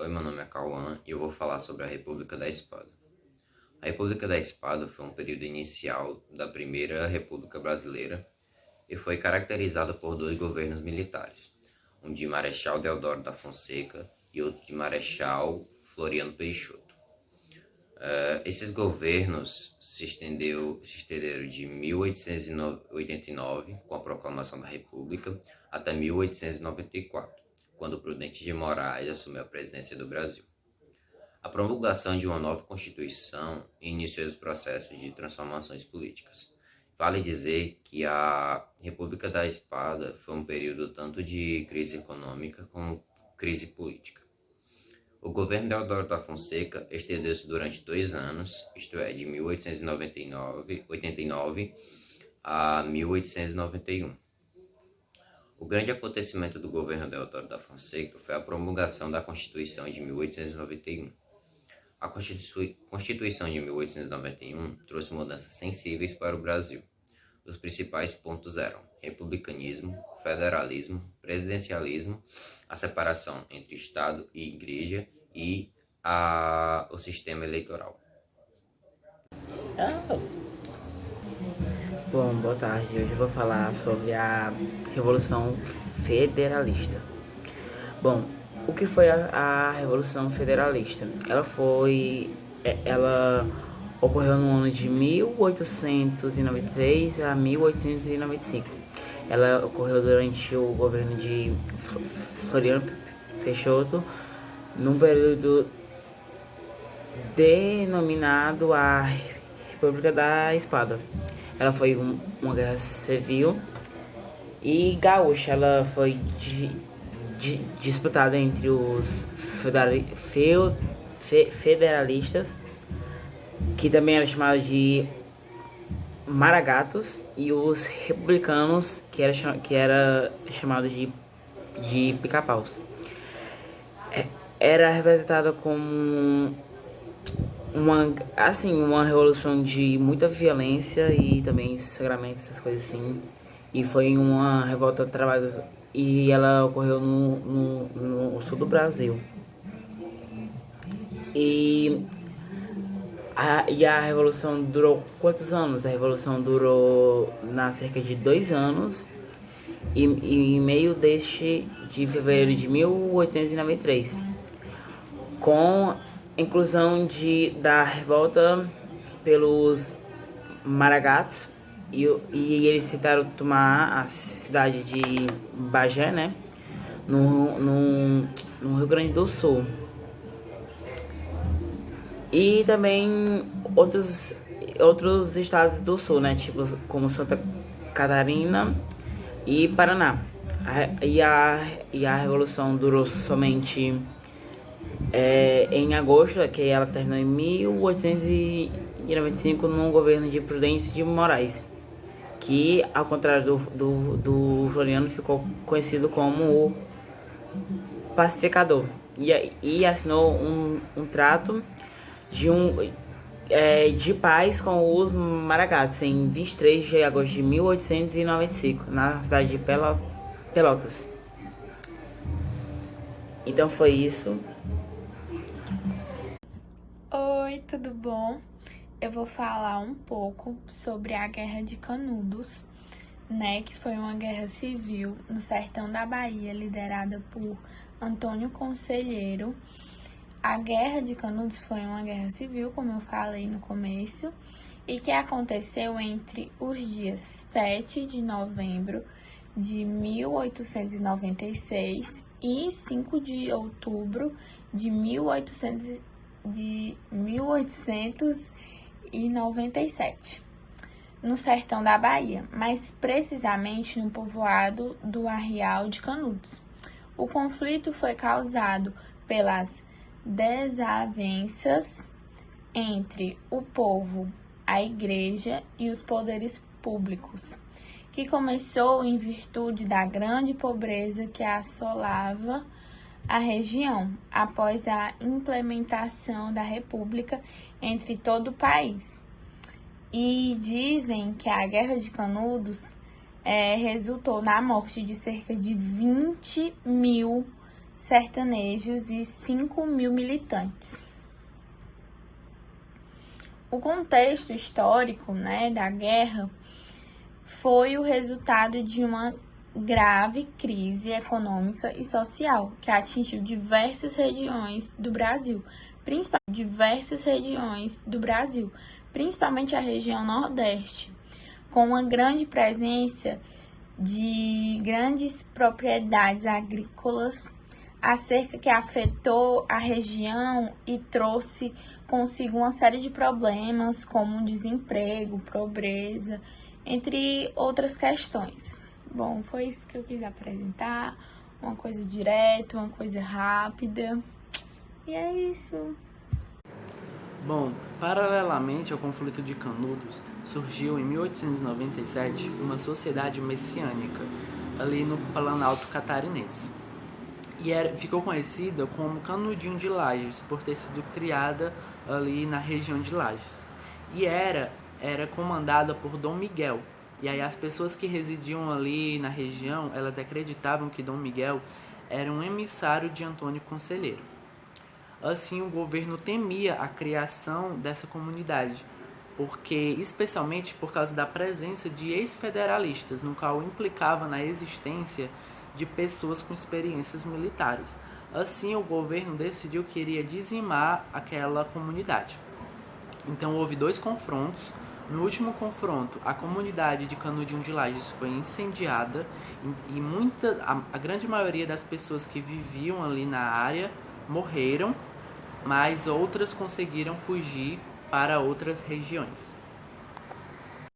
Oi, meu nome é Cauã e eu vou falar sobre a República da Espada. A República da Espada foi um período inicial da Primeira República Brasileira e foi caracterizada por dois governos militares, um de Marechal Deodoro da Fonseca e outro de Marechal Floriano Peixoto. Esses governos se estenderam de 1889, com a proclamação da República, até 1894, quando Prudente de Moraes assumiu a presidência do Brasil. A promulgação de uma nova Constituição iniciou os processos de transformações políticas. Vale dizer que a República da Espada foi um período tanto de crise econômica como crise política. O governo Deodoro da Fonseca estendeu-se durante 2 anos, isto é, de 1889 a 1891. O grande acontecimento do governo Deodoro da Fonseca foi a promulgação da Constituição de 1891. A Constituição de 1891 trouxe mudanças sensíveis para o Brasil. Os principais pontos eram republicanismo, federalismo, presidencialismo, a separação entre Estado e Igreja e o sistema eleitoral. Bom, boa tarde. Hoje eu vou falar sobre a Revolução Federalista. Bom, o que foi a Revolução Federalista? Ela ocorreu no ano de 1893 a 1895. Ela ocorreu durante o governo de Floriano Peixoto, num período denominado a República da Espada. Ela foi uma guerra civil e gaúcha. Ela foi disputada entre os federalistas, que também era chamado de maragatos, e os republicanos, que era chamado de pica-paus. Era representada como uma revolução de muita violência e também sangramento, essas coisas assim. E foi uma revolta travada, e ela ocorreu no sul do Brasil. E a revolução durou quantos anos? A revolução durou cerca de 2 anos, e em meio de fevereiro de 1893, com inclusão da revolta pelos maragatos, e eles tentaram tomar a cidade de Bagé, né, no Rio Grande do Sul, e também outros estados do sul, né, tipo como Santa Catarina e Paraná. E a revolução durou somente em agosto, que ela terminou em 1895, no governo de Prudente de Moraes, que, ao contrário do Floriano, ficou conhecido como o pacificador, e assinou um trato de paz com os maragatos em 23 de agosto de 1895, na cidade de Pelotas. Então foi isso. Oi, tudo bom? Eu vou falar um pouco sobre a Guerra de Canudos, né, que foi uma guerra civil no sertão da Bahia, liderada por Antônio Conselheiro. A Guerra de Canudos foi uma guerra civil, como eu falei no começo, e que aconteceu entre os dias 7 de novembro de 1896 e 5 de outubro de 1897, no sertão da Bahia, mais precisamente no povoado do Arraial de Canudos. O conflito foi causado pelas desavenças entre o povo, a igreja e os poderes públicos, que começou em virtude da grande pobreza que assolava a região após a implementação da República entre todo o país. E dizem que a Guerra de Canudos resultou na morte de cerca de 20 mil sertanejos e 5.000 militantes. O contexto histórico, né, da guerra foi o resultado de uma grave crise econômica e social que atingiu diversas regiões do Brasil, principalmente a região Nordeste, com uma grande presença de grandes propriedades agrícolas, a seca que afetou a região e trouxe consigo uma série de problemas como desemprego, pobreza, entre outras questões. Bom, foi isso que eu quis apresentar, uma coisa direta, uma coisa rápida, e é isso. Bom, paralelamente ao conflito de Canudos, surgiu em 1897 uma sociedade messiânica, ali no Planalto Catarinense. E ficou conhecida como Canudinho de Lages, por ter sido criada ali na região de Lages. E era comandada por Dom Miguel. E aí as pessoas que residiam ali na região, elas acreditavam que Dom Miguel era um emissário de Antônio Conselheiro. Assim, o governo temia a criação dessa comunidade, especialmente por causa da presença de ex-federalistas, no qual implicava na existência de pessoas com experiências militares. Assim, o governo decidiu que iria dizimar aquela comunidade. Então, houve 2 confrontos. No último confronto, a comunidade de Canudinho de Lages foi incendiada e a grande maioria das pessoas que viviam ali na área morreram, mas outras conseguiram fugir para outras regiões.